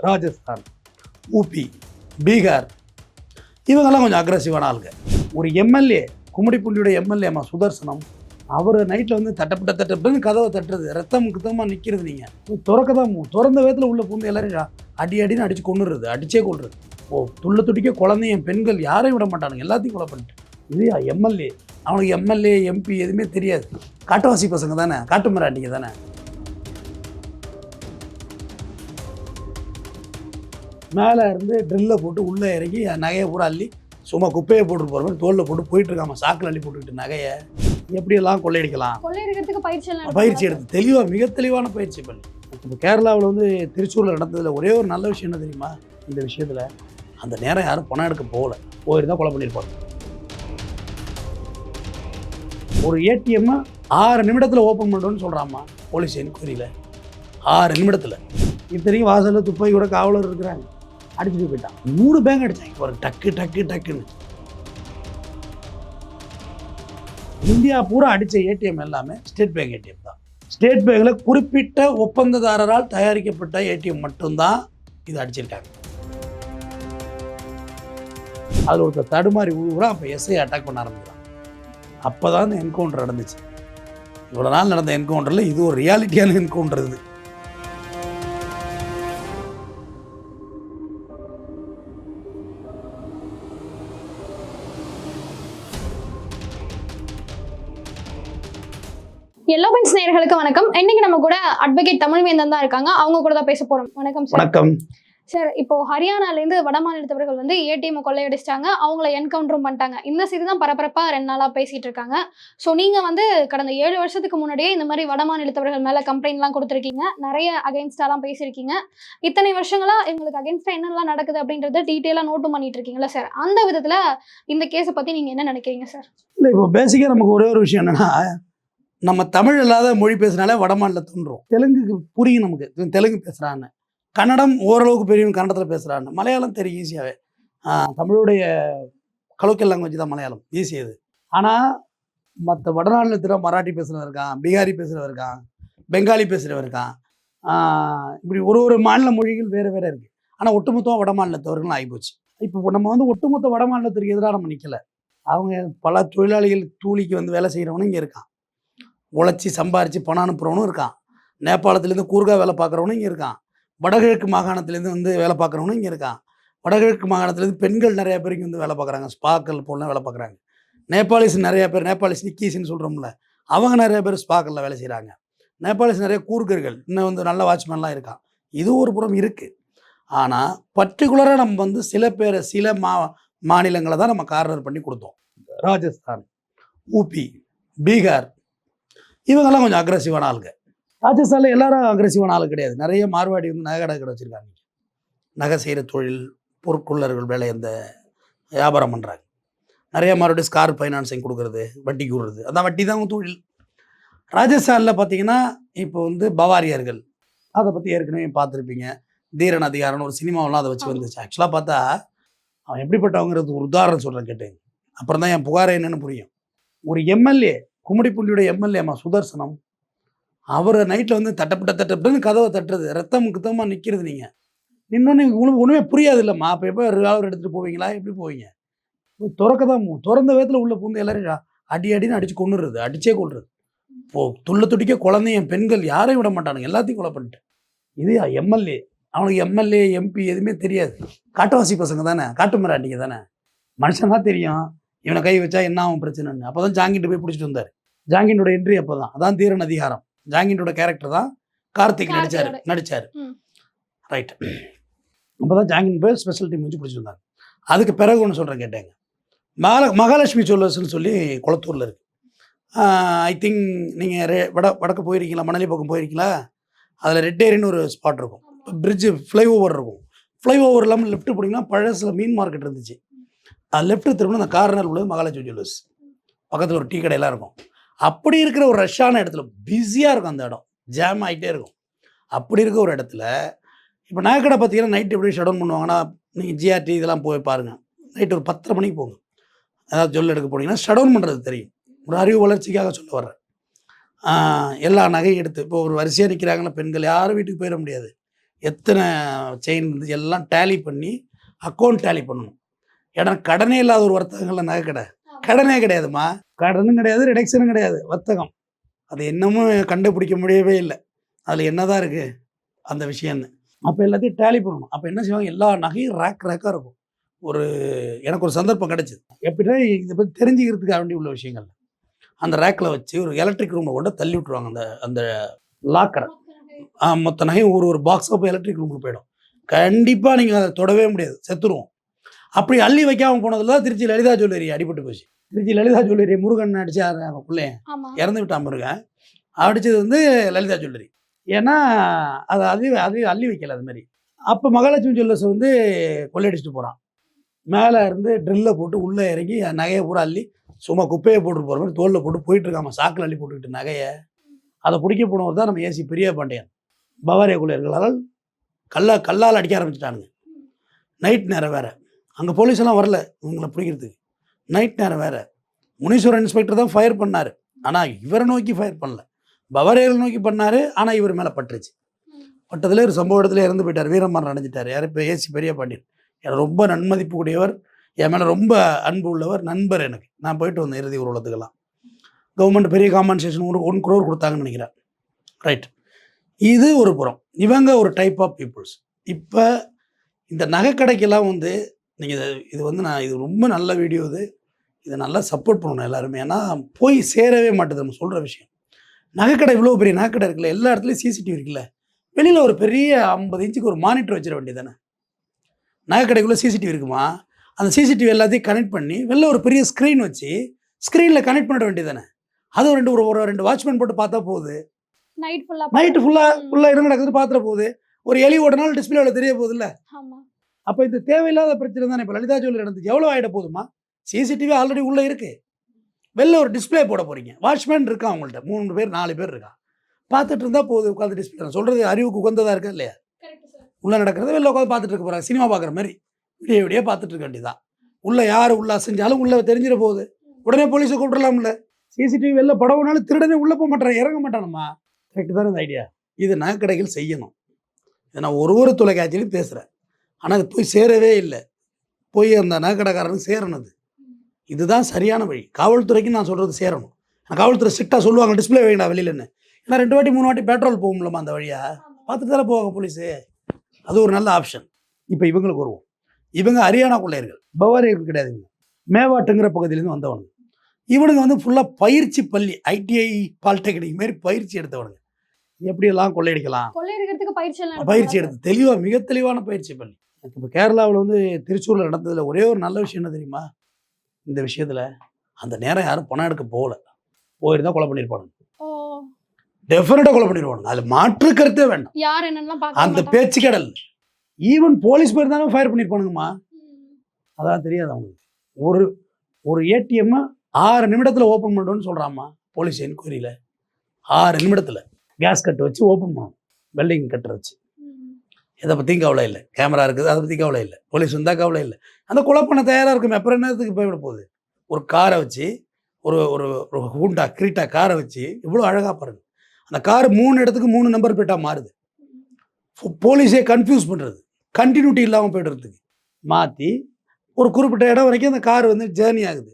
Rajasthan, UP, Bihar இவங்கெல்லாம் கொஞ்சம் அக்ரெசிவான ஆளுங்க. ஒரு எம்எல்ஏ, கும்மிடிப்பூண்டியோட எம்எல்ஏமா சுதர்சனம், அவர் நைட்டில் வந்து தட்டப்பட்டன்னு கதவை தட்டுறது, ரத்தம் கித்தமாக நிற்கிறது. நீங்கள் திறந்த விதத்தில் உள்ள பூந்து எல்லாரும் அடின்னு அடித்து கொண்டுடுறது, அடிச்சே கொள்வது. துள்ள துடிக்க குழந்தைய பெண்கள் யாரையும் விட மாட்டானுங்க, எல்லாத்தையும் கொலை பண்ணிட்டு. இது எம்எல்ஏ, அவனுக்கு எம்எல்ஏ எம்பி எதுவுமே தெரியாது. காட்டுவாசி பசங்க தானே, காட்டு மிராண்டிங்க தானே. மேலே இருந்து ட்ரில்லை போட்டு உள்ளே இறங்கி நகையை பூரா அள்ளி சும்மா குப்பையை போட்டு போகிற மாதிரி தோளில் போட்டு போயிட்டுருக்காம, சாக்கில் அள்ளி போட்டுக்கிட்டு நகையை எப்படியெல்லாம் கொள்ளையடிக்கலாம் பயிற்சி எடுத்து தெளிவாக, மிக தெளிவான பயிற்சி பண்ணி. இப்போ கேரளாவில் வந்து திருச்சூரில் நடந்ததில் ஒரே ஒரு நல்ல விஷயம் என்ன தெரியுமா? இந்த விஷயத்தில் அந்த நேரம் யாரும் பணம் எடுக்க போயிருந்தால் கொலை பண்ணியிருப்பாங்க. ஒரு ஏடிஎம்மை 6 நிமிடத்தில் ஓப்பன் பண்ணுறோன்னு சொல்கிறாம்மா போலீஸ் என்கொயரியில். 6 நிமிடத்தில். இத்தனைக்கும் வாசலில் துப்பாக்கி கூட காவலர் இருக்கிறாங்க, அடிச்சுட்டு போயிட்டான். 3 பேங்க் அடித்தாங்க ஒரு டக்குன்னு. இந்தியா பூரா அடித்த ஏடிஎம் எல்லாமே ஸ்டேட் பேங்க் ஏடிஎம் தான். ஸ்டேட் பேங்கில் குறிப்பிட்ட ஒப்பந்ததாரரால் தயாரிக்கப்பட்ட ஏடிஎம் மட்டும்தான் இது அடிச்சிருக்காங்க. அதில் ஒருத்தர் தடுமாறி ஊரா அப்போ எஸ்ஐ அட்டாக் பண்ண ஆரம்பிக்கிறான். அப்போ தான் இந்த என்கவுண்டர் நடந்துச்சு. இவ்வளோ நாள் நடந்த என்கவுண்டரில் இது ஒரு ரியாலிட்டியான என்கவுண்டர். இது எல்லோ பென்ஸ் நேயர்களுக்கு வணக்கம். இன்னைக்கு நம்ம கூட அட்வொகேட் தமிழ்வேந்தன் தான் இருக்காங்க. அவங்க கூட தான் பேச போறோம். வணக்கம் சார். வணக்கம் சார். இப்போ ஹரியானாலேருந்து வட மாநிலத்தவர்கள் வந்து ஏடிஎம் கொள்ளையடிச்சிட்டாங்க, அவங்கள என்கவுண்டரும் பண்ணிட்டாங்க. இந்த செய்தி தான் பரபரப்பா 2 நாளா பேசிட்டு இருக்காங்க. ஸோ நீங்க வந்து கடந்த 7 வருஷத்துக்கு முன்னாடியே இந்த மாதிரி வட மாநிலத்தவர்கள் மேல கம்ப்ளைண்ட்லாம் கொடுத்துருக்கீங்க, நிறைய அகைன்ஸ்டாலாம் பேசியிருக்கீங்க. இத்தனை வருஷங்களா எங்களுக்கு அகைன்ஸ்டா என்னெல்லாம் நடக்குது அப்படின்றத டீட்டெயிலாக நோட்டும் பண்ணிட்டு இருக்கீங்களா சார்? அந்த விதத்துல இந்த கேஸை பத்தி நீங்க என்ன நினைக்கிறீங்க சார்? இல்லை, இப்போ பேசிக்காக நமக்கு ஒரே ஒரு விஷயம் என்னன்னா, நம்ம தமிழ் இல்லாத மொழி பேசினாலே வட மாநிலம் தோன்றும். தெலுங்குக்கு புரியும் நமக்கு, தெலுங்கு பேசுகிறான்னு. கன்னடம் ஓரளவுக்கு பெரிய கன்னடத்தில் பேசுகிறான்னு. மலையாளம் தெரியும் ஈஸியாகவே. தமிழுடைய கலோக்கியல் லாங்குவேஜ் தான் மலையாளம், ஈஸி அது. ஆனால் மற்ற வடநாட்டில் மராட்டி பேசுகிறவன் இருக்கான், பீகாரி பேசுகிறவன் இருக்கான், பெங்காலி பேசுகிறவன் இருக்கான். இப்படி ஒரு மாநில மொழிகள் வேறு வேறு இருக்குது. ஆனால் ஒட்டுமொத்தமாக வட மாநிலத்தவர்கள் ஆகிப்போச்சு. இப்போ நம்ம வந்து ஒட்டுமொத்த வட மாநிலத்திற்கு எதிராக நம்ம நிற்கலை. அவங்க பல தொழிலாளிகள் கூலிக்கு வந்து வேலை செய்கிறவனும் இங்கே இருக்கான், உழைச்சி சம்பாரித்து பணம் அனுப்புகிறவனும் இருக்கான், நேபாளத்துலேருந்து கூர்கா வேலை பார்க்குறவனும் இங்கே இருக்கான், வடகிழக்கு மாகாணத்துலேருந்து வந்து வேலை பார்க்குறவனும் இங்கே இருக்கான். வடகிழக்கு மாகாணத்துலேருந்து பெண்கள் நிறையா பேருக்கு வந்து வேலை பார்க்குறாங்க, ஸ்பாக்கல் போலாம் வேலை பார்க்குறாங்க. நேபாளிஸ் நிறையா பேர், நேபாளிஸ் நிக்கீஸ்ன்னு சொல்கிறோம்ல, அவங்க நிறைய பேர் ஸ்பாக்கலில் வேலை செய்கிறாங்க. நேபாளிஸ் நிறைய கூர்கர்கள், இன்னும் வந்து நல்ல வாட்ச்மேன்லாம் இருக்கான். இது ஒரு புறம் இருக்குது. ஆனால் பர்டிகுலராக நம்ம வந்து சில மாநிலங்களை தான் நம்ம கார்னர் பண்ணி கொடுத்தோம். ராஜஸ்தான், ஊபி, பீகார் இவங்கெல்லாம் கொஞ்சம் அக்ரெசிவான ஆளுங்க. ராஜஸ்தானில் எல்லாரும் அக்ரெசிவான ஆளு கிடையாது. நிறைய மார்வாடி வந்து நகை கடை வச்சுருக்காங்க, நகை செய்கிற தொழில், பொருட்கொள்ளர்கள் வேலை, அந்த வியாபாரம் பண்ணுறாங்க. நிறைய மறுபடியும் ஸ்கார் ஃபைனான்சிங் கொடுக்குறது, வட்டிக்கு விடுறது, அதான் வட்டி தான் தொழில். ராஜஸ்தானில் பார்த்தீங்கன்னா இப்போ வந்து பவாரியார்கள், அதை பற்றி ஏற்கனவே பார்த்துருப்பீங்க. தீரன் அதிகாரம்னு ஒரு சினிமாவெல்லாம் அதை வச்சு வந்துச்சு. ஆக்சுவலாக பார்த்தா அவன் எப்படிப்பட்டவங்கிறது ஒரு உதாரணம் சொல்கிறேன் கேட்டேன், அப்புறம் தான் என் புகாரை என்னென்னு புரியும். ஒரு எம்எல்ஏ, கும்மிடிப்பூண்டியோட எம்எல்ஏமா சுதர்சனம், அவர் நைட்டில் வந்து தட்டப்பட்டன்னு கதவை தட்டுறது, ரத்தம் கித்தமாக நிற்கிறது. நீங்கள் இன்னொன்று உங்களுக்கு ஒன்றுமே புரியாது இல்லைம்மா. அப்போ எப்போ ரிவால்வர் எடுத்துகிட்டு போவீங்களா, எப்படி போவீங்க? திறந்த விதத்தில் உள்ள பூந்து எல்லாரும் அடின்னு அடித்து கொண்டுடுறது, அடிச்சே கொள்வது. துள்ள துடிக்க குழந்தைய பெண்கள் யாரையும் விட மாட்டானுங்க, எல்லாத்தையும் கொலை பண்ணிட்டு. இது எம்எல்ஏ, அவனுக்கு எம்எல்ஏ எம்பி எதுவுமே தெரியாது. காட்டுவாசி பசங்க தானே, காட்டு மிராண்டிங்க தானே. மனுஷன் தான் தெரியும் இவனை கை வச்சா என்ன ஆகும் பிரச்சனைன்னு. அப்போ தான் ஜாங்கிட்டு போய் பிடிச்சிட்டு வந்தார். ஜாங்கினோட என்ட்ரி அப்போ தான், அதான் தீரன் அதிகாரம். ஜாங்கினோட கேரக்டர் தான் கார்த்திக் நடிச்சார். ரைட். அப்போ தான் ஜாங்கின் போய் ஸ்பெஷல் டீம் வச்சு பிடிச்சிட்டு வந்தாங்க. அதுக்கு பிறகு ஒன்று சொல்கிறேன் கேட்டேங்க. மகாலட்சுமி ஜுவல்லர்ஸ்னு சொல்லி குளத்தூரில் இருக்குது. ஐ திங்க் நீங்கள் வடக்கு போயிருக்கீங்களா, மணலி பக்கம் போயிருக்கீங்களா? அதில் ரெட் ஏரின்னு ஒரு ஸ்பாட் இருக்கும், பிரிட்ஜு ஃப்ளைஓவர் இருக்கும். ஃப்ளைஓவர் இல்லாமல் லெஃப்ட் போனீங்கன்னா பழசில் மீன் மார்க்கெட் இருந்துச்சு. அது லெஃப்ட் திரும்ப அந்த கார்னர் உள்ளது மகாலட்சுமி ஜுவல்லர்ஸ். பக்கத்தில் ஒரு டீ கடையெல்லாம் இருக்கும். அப்படி இருக்கிற ஒரு ரஷ்ஷான இடத்துல பிஸியாக இருக்கும், அந்த இடம் ஜாம் ஆகிட்டே இருக்கும். அப்படி இருக்க ஒரு இடத்துல இப்போ நகைக்கடை பார்த்தீங்கன்னா நைட்டு எப்படி ஷட் டவுன் பண்ணுவாங்கன்னா, நீங்கள் ஜிஆர்டி இதெல்லாம் போய் பாருங்கள். நைட்டு ஒரு 10:30 மணிக்கு போங்க, ஏதாவது ஜுவல் எடுக்க போனீங்கன்னா ஷட் டவுன் பண்ணுறது தெரியும். ஒரு அறிவு வளர்ச்சிக்காக சொல்ல வர்றேன். எல்லா நகையும் எடுத்து இப்போ ஒரு வரிசையாக நிற்கிறாங்களா பெண்கள், யாரும் வீட்டுக்கு போயிட முடியாது. எத்தனை செயின் இருந்துச்சு எல்லாம் டேலி பண்ணி அக்கௌண்ட் டேலி பண்ணணும். ஏன்னா கடனே இல்லாத ஒரு வர்த்தகங்கள்ல நகை கடை கடனே கிடையாதுமா, கடனும் கிடையாது, ரிடக்ஷனும் கிடையாது, வர்த்தகம். அது என்னமும் கண்டுபிடிக்க முடியவே இல்லை அதில் என்னதான் இருக்கு அந்த விஷயம்னு. அப்போ எல்லாத்தையும் டேலி பண்ணணும். அப்போ என்ன செய்வாங்க, எல்லா நகையும் ரேக்காக இருக்கும். எனக்கு ஒரு சந்தர்ப்பம் கிடைச்சிது. எப்படின்னா இதை பற்றி தெரிஞ்சுக்கிறதுக்காக வேண்டி உள்ள விஷயங்கள் அந்த ரேக்கில் வச்சு ஒரு எலக்ட்ரிக் ரூமில் கொண்டு தள்ளி விட்டுருவாங்க. அந்த அந்த லாக்கரை மொத்த நகையும் ஒரு பாக்ஸாக போய் எலக்ட்ரிக் ரூமுக்கு போயிடும். கண்டிப்பாக நீங்கள் அதை தொடவே முடியாது, செத்துருவோம். அப்படி அள்ளி வைக்காமல் போனதில் தான் திருச்சி லலிதா ஜுவல்லரி அடிபட்டு போச்சு. திருச்சி லலிதா ஜுவல்லரி முருகன் அடிச்சார் பிள்ளைய, இறந்து விட்டான் முருகன். அடித்தது வந்து லலிதா ஜுவல்லரி. ஏன்னா அதை அள்ளி வைக்கல அது மாதிரி. அப்போ மகாலட்சுமி ஜுவல்லர்ஸ் வந்து கொள்ளையடிச்சிட்டு போகிறான். மேலே இருந்து ட்ரில்லை போட்டு உள்ளே இறங்கி நகையை பூரா அள்ளி சும்மா குப்பையை போட்டுட்டு போகிற மாதிரி தோளில் போட்டு போயிட்டுருக்காம, சாக்கில் அள்ளி போட்டுக்கிட்டு நகையை. அதை பிடிக்க போனவர் தான் நம்ம ஏசி பெரிய பாண்டியன். பவாரியா கொள்ளையர்களால் கல்லால் அடிக்க ஆரம்பிச்சிட்டானுங்க. நைட் நேரம் வேறு, அங்கே போலீஸ் எல்லாம் வரல இவங்களை பிடிக்கிறதுக்கு. நைட் நேரம் வேறு. முனீஸ்வரன் இன்ஸ்பெக்டர் தான் ஃபயர் பண்ணார், ஆனால் இவரை நோக்கி ஃபயர் பண்ணல, பவாரியாவை நோக்கி பண்ணார். ஆனால் இவர் மேலே பட்டுருச்சு. பட்டதில் ஒரு சம்பவ இடத்துல இறந்து போயிட்டார், வீரமரணம் அடைஞ்சிட்டார். யார் இப்போ ஏசி பெரிய பாண்டியன். எனக்கு ரொம்ப நன்மதிப்பு கூடியவர், என் மேலே ரொம்ப அன்பு உள்ளவர், நண்பர் எனக்கு. நான் போயிட்டு வந்தேன் இறுதி ஊர்வலத்துக்கெல்லாம். கவர்மெண்ட் பெரிய காம்பன்சேஷன் 1 crore கொடுத்தாங்கன்னு நினைக்கிறேன். ரைட், இது ஒரு புறம். இவங்க ஒரு டைப் ஆஃப் பீப்புள்ஸ். இப்போ இந்த நகைக்கடைக்கெல்லாம் வந்து நீங்கள் இது வந்து இது ரொம்ப நல்ல வீடியோ. இதை நல்லா சப்போர்ட் பண்ணணும் எல்லாருமே. ஏன்னா போய் சேரவே மாட்டேது நம்ம சொல்கிற விஷயம். நகைக்கடை இவ்வளோ பெரிய நகைக்கடை இருக்குல்ல, எல்லா இடத்துலையும் சிசிடிவி இருக்குல்ல, வெளியில் ஒரு பெரிய 50 இன்ச்சுக்கு ஒரு மானிட்டர் வச்சிட வேண்டியது தானே. நகைக்கடைக்குள்ளே சிசிடிவி இருக்குமா, அந்த சிசிடிவி எல்லாத்தையும் கனெக்ட் பண்ணி வெளில ஒரு பெரிய ஸ்க்ரீன் வச்சு ஸ்க்ரீனில் கனெக்ட் பண்ணிட வேண்டியது தானே. அது ஒரு 2 வாட்ச்மேன் போட்டு பார்த்தா போகுது. நைட்டு ஃபுல்லாக என்ன நடக்குது பார்த்துட போகுது. ஒரு எலி ஓடனாலும் டிஸ்பிளேவில் தெரிய போகுது இல்லை. அப்போ இந்த தேவையில்லாத பிரச்சனை தானே. இப்போ லலிதா ஜுவல்லரி நடந்துச்சு, எவ்வளோ ஆகிட போதுமா. சிசிடிவி ஆல்ரெடி உள்ளே இருக்குது, வெளில ஒரு டிஸ்பிளே போட போகிறீங்க. வாட்ச்மேன் இருக்கான் அவங்கள்ட்ட, 3 பேர் 4 பேர் இருக்கான். பார்த்துட்டு இருந்தால் போகுது உட்காந்து டிஸ்பிளே. நான் சொல்கிறது அறிவுக்கு உகந்ததாக இருக்கா இல்லையா. உள்ளே நடக்கிறத வெளில உட்காந்து பார்த்துட்டு இருக்க போகிறாங்க, சினிமா பார்க்குற மாதிரி விடிய பார்த்துட்டு இருக்க வேண்டியதான். உள்ளே யார் உள்ளே அசைஞ்சாலும் உள்ளே தெரிஞ்சிட போகுது. உடனே போலீஸை கூப்பிடலாம்ல. சிசிடிவி வெளில படவுனாலும் திருடனே உள்ளே போக மாட்டான், இறங்க மாட்டானம்மா. கரெக்டு தானே இந்த ஐடியா. இது நகைக்கடைகள் செய்யணும். இதை நான் ஒரு தொலைக்காட்சியிலையும் பேசுகிறேன், ஆனால் அது போய் சேரவே இல்லை. போய் அந்த நகைக்கடைக்காரனுக்கு சேரணுது. இதுதான் சரியான வழி. காவல்துறைக்கு நான் சொல்கிறது சேரணும். காவல்துறை ஸ்ட்ரிக்டாக சொல்லுவாங்க டிஸ்பிளே வைங்கடா வெளியிலன்னு. ஏன்னா 2 வாட்டி 3 வாட்டி பெட்ரோல் போகும்லம்மா அந்த வழியாக, பார்த்துட்டு தானே போவாங்க போலீஸு. அது ஒரு நல்ல ஆப்ஷன். இப்போ இவங்களுக்கு வருவோம். இவங்க ஹரியானா கொள்ளையர்கள், பவாரியாவுக்கு கிடையாதுங்க. மேவாட்டுங்கிற பகுதியிலேருந்து வந்தவனுங்க. இவனுங்க வந்து ஃபுல்லாக பயிற்சி பள்ளி, ஐடிஐ பாலிடெக்னிக் மாரி பயிற்சி எடுத்தவனுங்க. எப்படியெல்லாம் கொள்ளையடிக்கலாம் பயிற்சி எடுத்து மிக தெளிவான பயிற்சி பள்ளி. இப்போ கேரளாவில் வந்து திருச்சூரில் நடந்ததில் ஒரே ஒரு நல்ல விஷயம் என்ன தெரியுமா, இந்த விஷயத்தில் அந்த நேரம் யாரும் பணம் எடுக்க போயிருந்தா கொலை பண்ணியிருப்பானுங்க. டெஃபினட்டாக கொலை பண்ணிடுவானுங்க, அதில் மாற்று கருத்தே வேண்டாம். அந்த பேச்சு கடல். ஈவன் போலீஸ் போயிருந்தாலும் ஃபயர் பண்ணியிருப்பானுங்கம்மா. அதான் தெரியாது அவங்களுக்கு. ஒரு ஏடிஎம்மை 6 நிமிடத்தில் ஓப்பன் பண்ணுறோன்னு சொல்கிறாம்மா போலீஸ் என்கொயரியில். 6 நிமிடத்தில் கேஸ் கட்டு வச்சு ஓப்பன் பண்ணணும், வெல்டிங் கட்டை வச்சு. இதை பற்றியும் கவலை இல்லை. கேமரா இருக்குது, அதை பற்றி கவலை இல்லை. போலீஸ் வந்தால் கவலை இல்லை. அந்த கொலை பண்ண தயாராக இருக்கும். அப்புறம் என்னத்துக்கு போய்விட போகுது. ஒரு காரை வச்சு, ஒரு ஹூண்டா கிரீட்டா காரை வச்சு இவ்வளோ அழகாக பாருங்கள். அந்த கார் 3 இடத்துக்கு 3 நம்பர் பிளேட்டாக மாறுது. போலீஸே கன்ஃபியூஸ் பண்ணுறது, கண்டினியூட்டி இல்லாமல் போய்டுறதுக்கு மாற்றி ஒரு குறிப்பிட்ட இடம் வரைக்கும் அந்த கார் வந்து ஜேர்னி ஆகுது.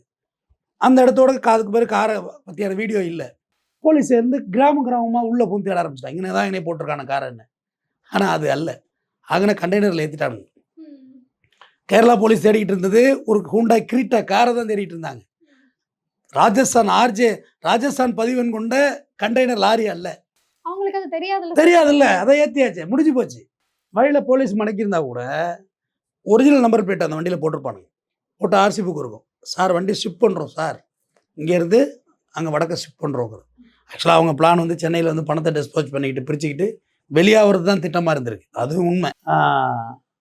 அந்த இடத்தோட அதுக்கு பேர் காரை பற்றியான வீடியோ இல்லை. போலீஸ் வந்து கிராமமாக உள்ளே போய் தேட ஆரம்பிச்சிட்டாங்க, இங்கே தான் என்னை போட்டிருக்கான காரன்னு. ஆனால் அது அல்ல, அங்கே கண்டெய்னரில் ஏற்றிட்டானுங்க. கேரளா போலீஸ் தேடிக்கிட்டு இருந்தது ஒரு ஹூண்டா கிரீட்டா காரை தான் தேடிட்டு இருந்தாங்க. ராஜஸ்தான் பதிவெண் கொண்ட கண்டெய்னர் லாரி அல்ல. அவங்களுக்கு அது தெரியாதுல்ல, அதை ஏற்றியாச்சு, முடிஞ்சு போச்சு. வழியில் போலீஸ் மடக்கியிருந்தா கூட ஒரிஜினல் நம்பர் பிளேட் அந்த வண்டியில் போட்டிருப்பானுங்க. போட்டு ஆர்சி புக் இருக்கும். சார் வண்டி ஷிப் பண்ணுறோம் சார், இங்கேருந்து அங்கே வடக்க ஷிப் பண்ணுறோங்க. ஆக்சுவலாக அவங்க பிளான் வந்து சென்னையில் வந்து பணத்தை டிஸ்போஸ் பண்ணிக்கிட்டு பிரிச்சுக்கிட்டு வெளியாகிறது தான் திட்டமாக இருந்திருக்கு. அதுவும் உண்மை.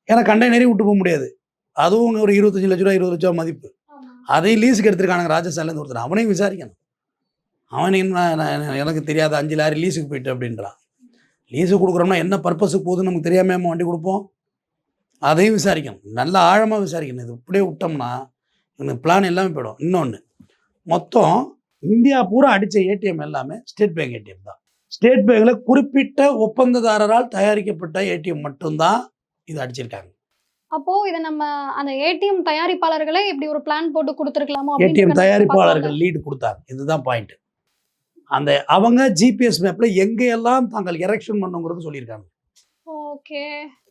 ஏன்னா கண்டெய்னரையும் விட்டு போக முடியாது. அதுவும் ஒரு 25 லட்ச ரூபா 20 லட்ச ரூபா மதிப்பு. அதையும் லீஸுக்கு எடுத்துருக்கானுங்க ராஜஸ்தான்லேருந்து ஒருத்தர். அவனையும் விசாரிக்கணும். எனக்கு தெரியாத 5 லாரி லீஸுக்கு போயிட்டு அப்படின்றான். லீஸுக்கு கொடுக்குறோம்னா என்ன பர்பஸுக்கு போகுதுன்னு நமக்கு தெரியாமல் வண்டி கொடுப்போம். அதையும் விசாரிக்கணும், நல்லா ஆழமாக விசாரிக்கணும். இது இப்படியே விட்டோம்னா எனக்கு பிளான் எல்லாமே போயிடும். இன்னொன்று, மொத்தம் இந்தியா பூரா அடித்த ஏடிஎம் எல்லாமே ஸ்டேட் பேங்க் ஏடிஎம் தான். ஸ்டேட் பேங்க்ல குறிப்பிட்ட ஒப்பந்ததாரரால் தயாரிக்கப்பட்ட ஏடிஎம் மட்டும்தான் இது அடிச்சிருக்காங்க. அப்போ இத நம்ம அந்த ஏடிஎம் தயாரிப்பாளர்களே இப்படி ஒரு பிளான் போட்டு குடுத்துருக்கலாமோ ஏடிஎம் அப்படின்னு தயாரிப்பாளர்கள் லீடு கொடுத்தாங்க. இதுதான் பாயிண்ட். அந்த அவங்க ஜிபிஎஸ் மேப்ல எங்கெல்லாம் தாங்கள் எரெக்ஷன் பண்ணுங்கிறது சொல்லியிருக்காங்க. ஓகே.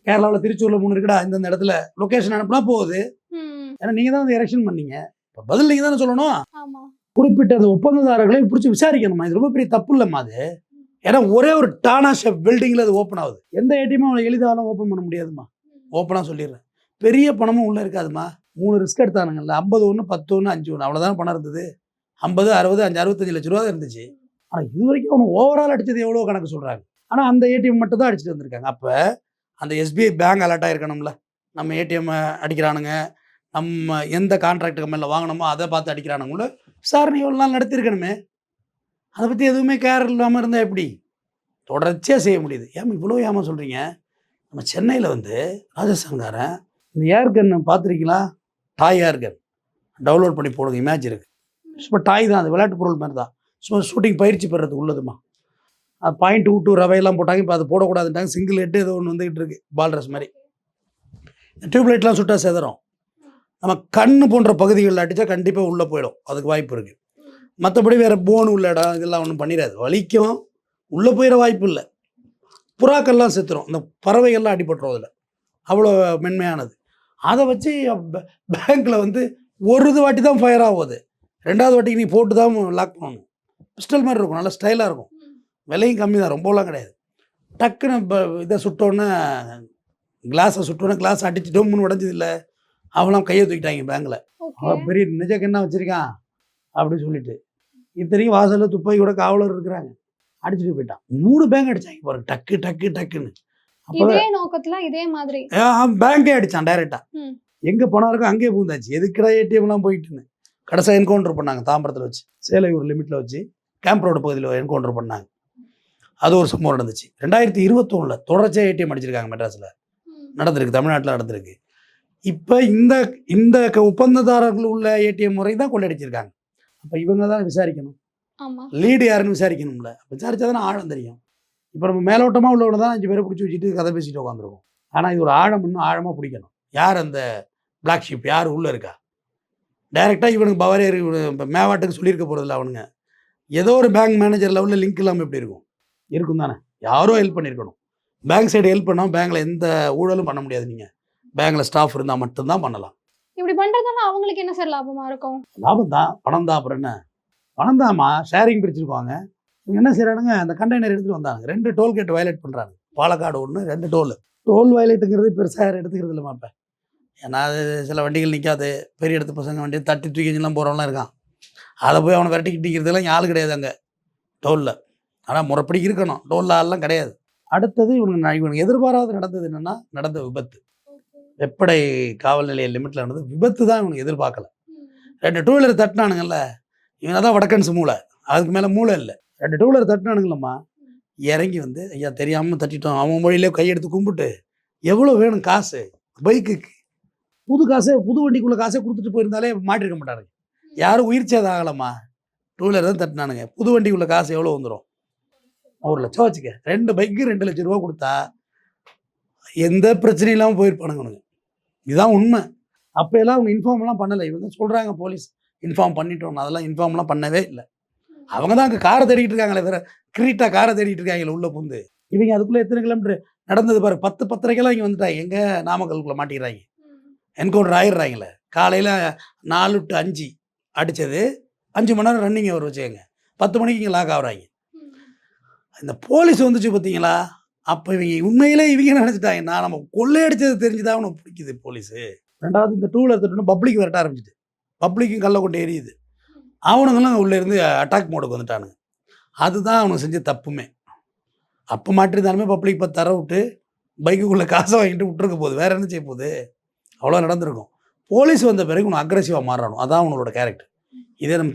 கேரளாவில் திருச்சூர்ல 3 இருக்குடா, இந்த இடத்துல லொகேஷன் அனுப்புனா போகுது. ம். ஏன்னா நீங்க தான் வந்து எரெக்ஷன் பண்ணீங்க. இப்போ பதில் நீங்க தானே சொல்லணும். ஆமா. குறிப்பிட்ட அந்த ஒப்பந்ததாரர்களை பிடிச்சி விசாரிக்கணுமா? இது ரொம்ப பெரிய தப்பு இல்லைம்மா அது. ஏன்னா ஒரே ஒரு டானா ஷெப் பில்டிங்ல அது ஓப்பன் ஆகுது. எந்த ஏடிஎம்மும் அவளை எளிதாலும் ஓப்பன் பண்ண முடியாதுமா. ஓப்பனாக சொல்லிடுறேன். பெரிய பணமும் உள்ளே இருக்காதுமா. 3 ரிஸ்க் எடுத்தானுங்கல்ல, 50 ஒன்று 10 ஒன்று 5 ஒன்று அவ்வளோதான் பணம் இருந்தது. 50 60 5 65 லட்ச ரூபா தான் இருந்துச்சு. ஆனால் இது வரைக்கும் அவனு ஓவரால் அடித்தது எவ்வளோ கணக்கு சொல்கிறாங்க. ஆனால் அந்த ஏடிஎம் மட்டும் தான் அடிச்சுட்டு வந்திருக்காங்க. அப்போ அந்த எஸ்பிஐ பேங்க் அலர்ட்டாக இருக்கணும்ல. நம்ம ஏடிஎம் அடிக்கிறானுங்க, நம்ம எந்த கான்ட்ராக்ட் கம்பெனியில் வாங்கினோமோ அதை பார்த்து அடிக்கிறானுங்கள விசாரணை எவ்வளோ நாள் நடத்திருக்கணுமே. அதை பற்றி எதுவுமே கேர் இல்லாமல் இருந்தால் எப்படி தொடர்ச்சியாக செய்ய முடியுது? ஏமா இவ்வளோ ஏமா சொல்கிறீங்க? நம்ம சென்னையில் வந்து ராஜஸ்தான்காரன் இந்த ஏர்கன் பார்த்துருக்கீங்களா? டாய் ஏர்கன் டவுன்லோட் பண்ணி போடுங்க, இமேஜ் இருக்குது. சும்மா டாய் தான், அது விளையாட்டு பொருள் மாதிரி தான். சும்மா ஷூட்டிங் பயிற்சி பெறதுக்கு உள்ளதுமா. அது பாயிண்ட் விட்டு ரவையெல்லாம் போட்டாங்க. இப்போ அது போடக்கூடாதுட்டாங்க. சிங்கிள் ஹெட்டு ஏதோ ஒன்று வந்துக்கிட்டு இருக்குது, பால் ட்ரெஸ் மாதிரி. டியூப்லைட்லாம் சுட்டா செதறும். நம்ம கண்ணு போன்ற பகுதிகளில் அடித்தா கண்டிப்பாக உள்ளே போயிடும், அதுக்கு வாய்ப்பு இருக்குது. மற்றபடி வேறு போன் உள்ள இடம் இதெல்லாம் ஒன்றும் பண்ணிடாது. வலிக்கும், உள்ளே போயிட வாய்ப்பு இல்லை. புறாக்கள்லாம் செத்துரும், இந்த பறவைகள்லாம் அடிபட்டுரும். அதில் அவ்வளோ மென்மையானது. அதை வச்சு பேங்க்கில் வந்து ஒரு வாட்டி தான் ஃபயர் ஆகுது, 2வது வாட்டிக்கு நீ போட்டு தான் லாக் பண்ணணும். பிஸ்டல் மாதிரி இருக்கும், நல்லா ஸ்டைலாக இருக்கும், விலையும் கம்மி தான், ரொம்பலாம் கிடையாது. டக்குன்னு இதை சுட்டோன்னே, கிளாஸை சுட்டோன்னே கிளாஸ் அடிச்சு டொம்முன்னு உடஞ்சது இல்லை. அவங்களாம் கையை தூக்கிட்டாங்க பேங்கில். அவன் பெரிய நிஜக்கு என்ன வச்சுருக்கான் அப்படின்னு சொல்லிட்டு. இத்தனைக்கும் வாசலில் துப்பாக்கி கூட காவலர் இருக்கிறாங்க. அடிச்சுட்டு போயிட்டான். 3 பேங்க் அடிச்சாங்க பாருங்க, டக்கு டக்கு டக்குன்னு. இதே நோக்கத்துல இதே மாதிரி பேங்கே அடிச்சான் டைரெக்டா. எங்க பணம் இருக்கோ அங்கேயே பூந்தாச்சு. எதுக்குடா ஏடிஎம்லாம் போயிட்டுன்னு கடைசியாக என்கவுண்டர் பண்ணாங்க. தாம்பரத்தில் வச்சு, சேலையூர் லிமிட்டில் வச்சு, கேம்ப் ரோடு பகுதியில் என்கவுண்டர் பண்ணாங்க. அது ஒரு சம்பவம் நடந்துச்சு. 2021 தொடர்ச்சியாக ஏடிஎம் அடிச்சிருக்காங்க. மெட்ராஸில் நடந்திருக்கு, தமிழ்நாட்டில் நடந்திருக்கு. இப்போ இந்த ஒப்பந்ததாரர்கள் உள்ள ஏடிஎம் முறை தான் கொள்ளடிச்சிருக்காங்க. அப்போ இவங்க தான் விசாரிக்கணும். லீடு யாருன்னு விசாரிக்கணும்ல. விசாரிச்சா தானே ஆழம் தெரியும். இப்போ நம்ம மேலோட்டமாக உள்ளவங்க தான் 5 பேரை பிடிச்சி வச்சுட்டு கதை பேசிட்டு உட்காந்துருக்கோம். ஆனால் இது ஒரு ஆழம், இன்னும் ஆழமாக பிடிக்கணும். யார் அந்த பிளாக் ஷிப், யார் உள்ளே இருக்கா? டைரெக்டாக இவனுக்கு பவரேர் இப்போ மேவாட்டுக்கு சொல்லியிருக்க போகிறதில்ல. அவனுங்க ஏதோ ஒரு பேங்க் மேனேஜர் லெவலில் லிங்க் இல்லாமல் எப்படி இருக்கும்? இருக்கும் தானே. யாரோ ஹெல்ப் பண்ணியிருக்கணும். பேங்க் சைடு ஹெல்ப் பண்ணால் பேங்க்கில் எந்த ஊழலும் பண்ண முடியாது. நீங்கள் பேங்க்கில் ஸ்டாஃப் இருந்தால் மட்டும்தான் பண்ணலாம். இப்படி பண்ணுறதுனால அவங்களுக்கு என்ன சார் லாபமாக இருக்கும்? லாபம் தான், பணம் தான். அப்புறம் என்ன? பணம் தான்மா, ஷேரிங் பிரிச்சுருக்குவாங்க. இவங்க என்ன செய்கிறானுங்க, அந்த கண்டெய்னர் எடுத்துகிட்டு வந்தாங்க. 2 டோல்கேட் வயலேட் பண்ணுறாங்க. பாலக்காடு 1, 2 டோல் வயலேட்டுங்கிறது பெருசாக எடுத்துக்கிறது இல்லைம்மா. இப்போ ஏன்னா அது சில வண்டிகள் நிற்காது, பெரிய இடத்து பசங்க வண்டி தட்டி தூக்கிலாம் போகிறவங்களாம் இருக்கான். அதை போய் அவனை விரட்டிக்கிட்டு நிற்கிறதுலாம் ஆள் கிடையாது அங்கே டோலில். ஆனால் முறைப்படி இருக்கணும், டோலில் ஆள்லாம் கிடையாது. அடுத்தது இவனுக்கு எதிர்பாராத நடந்தது என்னென்னா, நடந்த விபத்து. வெப்படை காவல் நிலைய லிமிட்டில் நடந்தது விபத்து தான் இவனுக்கு எதிர்பார்க்கல. 2 டூ வீலர் தட்டினானுங்கல்ல, இவனை தான் வடக்கன்ஸ் மூளை, அதுக்கு மேலே மூளை இல்லை. 2 டூ வீலர் தட்டினானுங்களம்மா, இறங்கி வந்து ஐயா தெரியாமல் தட்டிட்டோம், அவன் மொழியிலே கையெடுத்து கும்பிட்டு எவ்வளோ வேணும் காசு, பைக்குக்கு புது காசே, புது வண்டிக்குள்ளே காசே கொடுத்துட்டு போயிருந்தாலே மாட்டிருக்க மாட்டானுங்க. யாரும் உயிர் சேதம் ஆகலம்மா, டூ வீலர் தான் தட்டினானுங்க. புது வண்டிக்குள்ளே காசு எவ்வளோ வந்துடும்? 1 லட்சம் வச்சுக்க. 2 பைக்கு 2 லட்சம் ரூபா கொடுத்தா எந்த பிரச்சனையும் இல்லாமல் போயிருப்பானுங்க. இதுதான் உண்மை. அப்போ எல்லாம் அவங்க இன்ஃபார்ம்லாம் பண்ணலை. இவங்க சொல்கிறாங்க போலீஸ் இன்ஃபார்ம் பண்ணிட்டோம், அதெல்லாம் இன்ஃபார்ம்லாம் பண்ணவே இல்லை. அவங்க தான் அங்கே காரை தேடிட்டு இருக்காங்களே, வேறு கிரீட்டா காரை தேடிட்டு இருக்காங்களே உள்ளே புந்து. இவங்க அதுக்குள்ளே எத்தனை கிலோமீட்டர் நடந்தது பாரு. 10-10:30 இங்கே வந்துட்டாங்க. எங்கே நாமக்கலுக்குள்ளே மாட்டிக்கிறாங்க, என்கவுண்டர் ஆயிடுறாங்களே. காலையில் 4 to 5 அடித்தது 5 மணி நேரம் ரன்னிங் அவர் வச்சுக்கோங்க. 10 மணிக்கு இங்கே லாக் ஆகுறாங்க. இந்த போலீஸ் வந்துச்சு பார்த்தீங்களா, அப்போ இவங்க உண்மையிலே இவங்க நினச்சிட்டாங்க, நான் நம்ம கொள்ளையடிச்சது தெரிஞ்சுதான் அவனை பிடிக்குது போலீஸு. 2வது இந்த டூ வீலர் தட்டுன்னு பப்ளிக் விரட்ட ஆரம்பிச்சிட்டு, பப்ளிக்கும் கல்லை கொண்டு எரியுது. அவனுங்கெல்லாம் உள்ளே இருந்து அட்டாக் மோடுக்கு வந்துட்டானுங்க. அதுதான் அவனுக்கு செஞ்ச தப்புமே. அப்போ மாட்டிருந்தாலுமே பப்ளிக் 10 தர விட்டு பைக்குக்குள்ளே காசை வாங்கிட்டு விட்டுருக்க போகுது, வேறு என்ன செய்ய போகுது? அவ்வளோ நடந்திருக்கும். போலீஸ் வந்த பிறகு உனக்கு அக்ரெசிவாக மாறணும், அதான் உங்களோட கேரக்டர். இதே நம்ம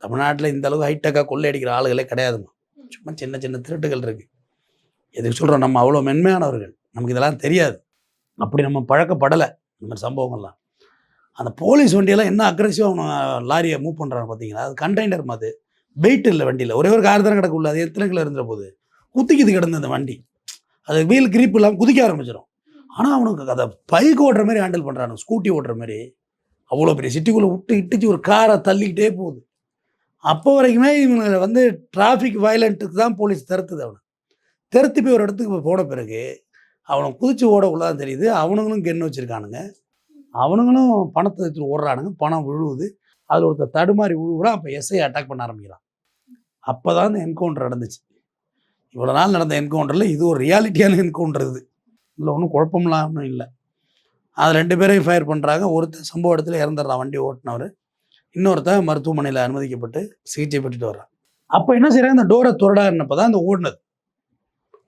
தமிழ்நாட்டில் இந்த அளவுக்கு ஹைடெக்காக கொள்ளையடிக்கிற ஆளுகளே கிடையாதுமா. சும்மா சின்ன சின்ன திருட்டுகள் இருக்குது. எதுக்கு சொல்கிறோம், நம்ம அவ்வளோ மென்மையானவர்கள், நமக்கு இதெல்லாம் தெரியாது. அப்படி நம்ம பழக்கப்படலை இந்த மாதிரி சம்பவங்கள்லாம். அந்த போலீஸ் வண்டியெல்லாம் என்ன அக்ரெசிவாக அவனை லாரியை மூவ் பண்ணுறாங்க பார்த்தீங்களா? அது கண்டெய்னர் மாதிரி வெயிட் இல்லை வண்டியில், ஒரே ஒரு கார் தானே கிடக்குள்ள, அது எத்தனை கிலோ இருந்துற போகுது, குத்திக்கிது கிடந்த அந்த வண்டி, அது வீல் கிரிப் இல்லாமல் குதிக்க ஆரம்பிச்சிடும். ஆனால் அவனுக்கு அதை பைக் ஓட்டுற மாதிரி ஹேண்டில் பண்ணுறானு, ஸ்கூட்டி ஓட்டுற மாதிரி. அவ்வளோ பெரிய சிட்டிக்குள்ளே விட்டு இட்டுச்சு ஒரு காரை தள்ளிக்கிட்டே போகுது. அப்போ வரைக்குமே இவங்க வந்து டிராஃபிக் வயலண்ட்டுக்கு தான் போலீஸ் தடுத்துது. அவனை தடுத்து போய் ஒரு இடத்துக்கு போன பிறகு அவனை குதிச்சு ஓடக்குள்ளதான் தெரியுது அவனுங்களும் கென்னு வச்சுருக்கானுங்க, அவனுங்களும் பணத்தை எடுத்துட்டு ஓடுறானுங்க, பணம் விழுவுது, அதில் ஒருத்தர் தடுமாறி விழுவுறான். அப்போ எஸ்ஐ அட்டாக் பண்ண ஆரம்பிக்கிறான். அப்போ தான் இந்த என்கவுண்டர் நடந்துச்சு. இவ்வளோ நாள் நடந்த என்கவுண்டரில் இது ஒரு ரியாலிட்டியான என்கவுண்டர். இது இதில் ஒன்றும் குழப்பம்லாம் ஒன்றும் இல்லை. அது 2 பேரையும் ஃபயர் பண்ணுறாங்க. ஒருத்தர் சம்பவ இடத்துல இறந்துடுறான், வண்டி ஓட்டினவர். இன்னொருத்தர் மருத்துவமனையில் அனுமதிக்கப்பட்டு சிகிச்சை பெற்றுட்டு வர்றான். அப்போ என்ன செய்கிறாங்க, இந்த டோரை துறடாருன்னப்போ தான் இந்த ஓடினது,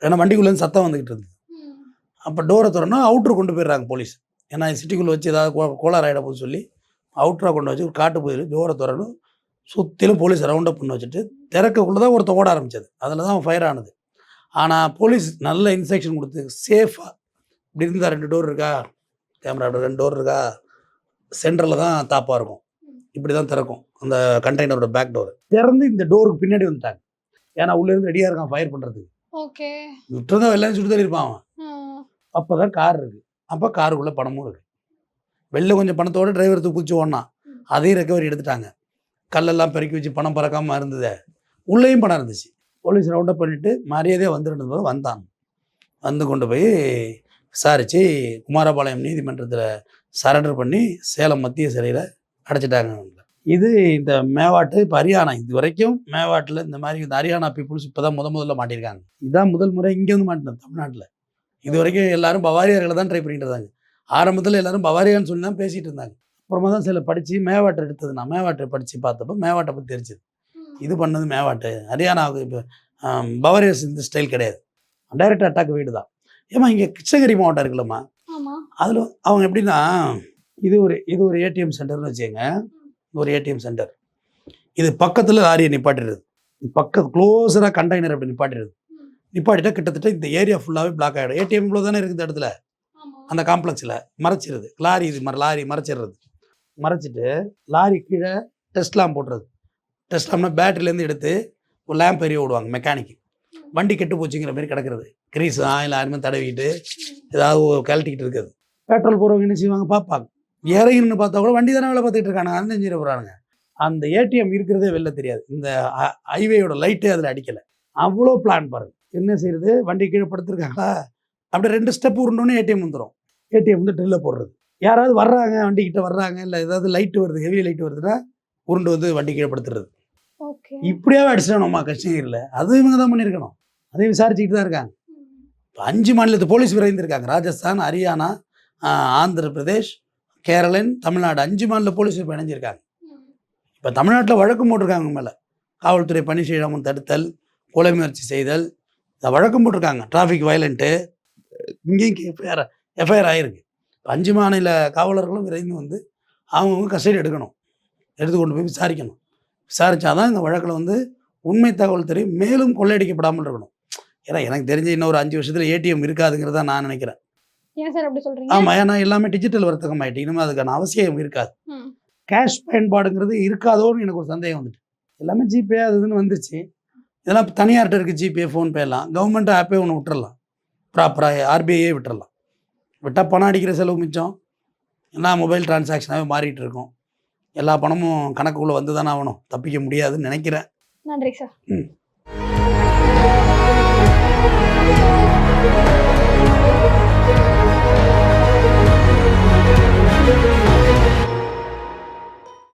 ஏன்னா வண்டிக்குள்ளேருந்து சத்தம் வந்துக்கிட்டு இருந்தது. அப்போ டோரை திறனா அவுட்ரு கொண்டு போயிடுறாங்க போலீஸ். ஏன்னா சிட்டிக்குள்ளே வச்சு ஏதாவது கோளாறு ஆகிட போது சொல்லி அவுட்ராக கொண்டு வச்சு காட்டு போயிரு டோரை திறனும் சுற்றிலும் போலீஸ் ரவுண்ட் அப் பண்ணி வச்சுட்டு திறக்கக்குள்ளே தான் ஒருத்தர் ஓட ஆரம்பித்தது. அதில் தான் அவன் ஃபயர் ஆனது. ஆனால் போலீஸ் நல்ல இன்ஸ்ட்ரக்ஷன் கொடுத்து சேஃபாக இப்படி இருந்தால் 2 டோர் இருக்கா, கேமரா 2 டோர் இருக்கா, சென்டரில் தான் தாப்பாக இருக்கும், இப்படி தான் திறக்கும் அந்த கண்டெய்னரோட பேக் டோர். திறந்து இந்த டோருக்கு பின்னாடி வந்துட்டாங்க, ஏன்னா உள்ளேருந்து ரெடியாக இருக்கான் ஃபயர் பண்ணுறதுக்கு. ஓகே, விட்டுருந்தா எல்லாம் சுட்டு தள்ளி இருப்பான் அவன். அப்போ தான் கார் இருக்குது. அப்போ காருக்குள்ளே பணமும் இருக்குது. வெளில கொஞ்சம் பணத்தோடு டிரைவர் தூக்கிச்சு ஓடனான், அதையும் ரெக்கவரி எடுத்துட்டாங்க. கல்லெல்லாம் பெருக்கி வச்சு பணம் பறக்காமல் இருந்தது, உள்ளேயும் பணம் இருந்துச்சு. போலீஸ் ரவுண்டப் பண்ணிவிட்டு மரியாதையாக வந்துட்டு போது வந்தான். வந்து கொண்டு போய் விசாரித்து குமாரபாளையம் நீதிமன்றத்தில் சரண்டர் பண்ணி சேலம் மத்திய சிறையில் அடைச்சிட்டாங்க. இது இந்த மேவாட்டு இப்போ ஹரியானா, இது வரைக்கும் மேவாட்டில் இந்த மாதிரி இந்த ஹரியானா பீப்புள்ஸ் இப்போ தான் முதல்ல மாட்டியிருக்காங்க. இதுதான் முதல் முறை இங்கே வந்து மாட்டினது தமிழ்நாட்டில். இது வரைக்கும் எல்லாரும் பவாரியார்களை தான் ட்ரை பண்ணிட்டு இருந்தாங்க. ஆரம்பத்தில் எல்லாரும் பவாரியான்னு சொல்லி தான் பேசிகிட்டு இருந்தாங்க. அப்புறமா தான் சில படித்து மேவாட்டை எடுத்தது. நான் மேவாட்டை படித்து பார்த்தப்போ மேவாட்டை பற்றி தெரிஞ்சுது. இது பண்ணது மேவாட்டு, ஹரியானாவுக்கு இப்போ பவாரியாஸ் இந்த ஸ்டைல் கிடையாது, டைரக்ட் அட்டாக் வீடு தான். ஏமா இங்கே கிருஷ்ணகிரி மாவட்டம் இருக்குல்லம்மா, அதில் அவங்க எப்படின்னா இது ஒரு ஏடிஎம் சென்டர்னு வச்சுக்கோங்க. ஒரு ஏடிஎம் சென்டர், இது பக்கத்தில் லாரியை நிப்பாட்டிடுது, க்ளோஸராக கண்டெய்னர் அப்படி நிப்பாட்டிடுது. நிப்பாட்டிட்டா கிட்டத்தட்ட இந்த ஏரியா ஃபுல்லாகவே பிளாக் ஆகிடும். ஏடிஎம் இவ்வளோ தானே இருக்குது இடத்துல, அந்த காம்ப்ளெக்ஸில் மறைச்சிருது. லாரி மறைச்சிடுறது. மறைச்சிட்டு லாரி கீழே டெஸ்ட் லேம்ப் போட்டுறது. டெஸ்ட் லேம்ப்னா பேட்டரியிலேருந்து எடுத்து ஒரு லேம்ப் எரிய விடுவாங்க மெக்கானிக்கு. வண்டி கெட்டு போச்சுங்கிற மாதிரி கிடக்கிறது, கிரீஸ் ஆயில் யாருமே தடவிக்கிட்டு ஏதாவது கழட்டிக்கிட்டு இருக்குது. பெட்ரோல் போகிறவங்க என்ன செய்வாங்க பார்ப்பாங்க, இறங்கின்னு பார்த்தா கூட வண்டி தானே வேலை பார்த்துட்டு இருக்காங்க, அந்த செஞ்சிட போகிறானுங்க. அந்த ஏடிஎம் இருக்கிறதே வெளில தெரியாது, இந்த ஹைவேயோட லைட்டே அதில் அடிக்கலை. அவ்வளோ பிளான் பாருங்கள். என்ன செய்யுது, வண்டி கீழே படுத்துருக்காங்களா, அப்படியே 2 ஸ்டெப் உருண்டோன்னே ஏடிஎம் வந்துடும். ஏடிஎம் வந்து ட்ரில்ல போடுறது. யாராவது வர்றாங்க, வண்டிக்கிட்ட வர்றாங்க, இல்லை ஏதாவது லைட்டு வருது, ஹெவி லைட்டு வருதுன்னா உருண்டு வந்து வண்டி கீழே படுத்துறது. இப்படியாவே அடிச்சிடணும்மா கிருஷ்ணகிரியில், அது இவங்க தான் பண்ணியிருக்கணும். அதையும் விசாரிச்சுக்கிட்டு தான் இருக்காங்க. 5 மாநிலத்து போலீஸ் விரைந்திருக்காங்க. ராஜஸ்தான், ஹரியானா, ஆந்திர பிரதேஷ், கேரளன், தமிழ்நாடு 5 மாநில போலீஸ் இப்போ இணைஞ்சிருக்காங்க. இப்போ தமிழ்நாட்டில் வழக்கம் போட்டிருக்காங்க மேலே, காவல்துறை பணி செய்யாமல் தடுத்தல், கொலை முயற்சி செய்தல், இதை வழக்கம் போட்டிருக்காங்க. டிராஃபிக் வயலண்ட்டு இங்கேயும் எஃப்ஐஆர் ஆகிருக்கு. 5 மாநில காவலர்களும் விரைந்து வந்து அவங்கவுங்க கஸ்டடி எடுக்கணும், எடுத்து கொண்டு போய் விசாரிக்கணும். விசாரித்தாதான் இந்த வழக்கில் வந்து உண்மை தகவல் தெரியும், மேலும் கொள்ளையடிக்கப்படாமல் இருக்கணும். ஏன்னா எனக்கு தெரிஞ்ச இன்னொரு 5 வருஷத்தில் ஏடிஎம் இருக்காதுங்கிறத நான் நினைக்கிறேன். ஏன் சார் அப்படி சொல்கிறீங்க? ஆமாம், ஏன்னா எல்லாமே டிஜிட்டல் வர்த்தகம் ஆகிட்டு இனிமேல் அதுக்கான அவசியம் இருக்காது. கேஷ் பயன்பாடுங்கிறது இருக்காதோன்னு எனக்கு ஒரு சந்தேகம் வந்துட்டு. எல்லாமே ஜிபே அது இதுன்னு வந்துச்சு. இதெல்லாம் தனியார்கிட்ட இருக்குது ஜிபே, ஃபோன்பே எல்லாம். கவர்மெண்ட் ஆப்பே ஒன்று விட்டுறலாம், ப்ராப்பராக ஆர்பிஐயே விட்டுறலாம். விட்டால் பணம் அடிக்கிற செலவு மிச்சம், எல்லாம் மொபைல் டிரான்சாக்ஷனாகவே மாறிட்டு இருக்கும். எல்லா பணமும் கணக்குள்ளே வந்து தானே ஆகணும், தப்பிக்க முடியாதுன்னு நினைக்கிறேன். நன்றி சார்.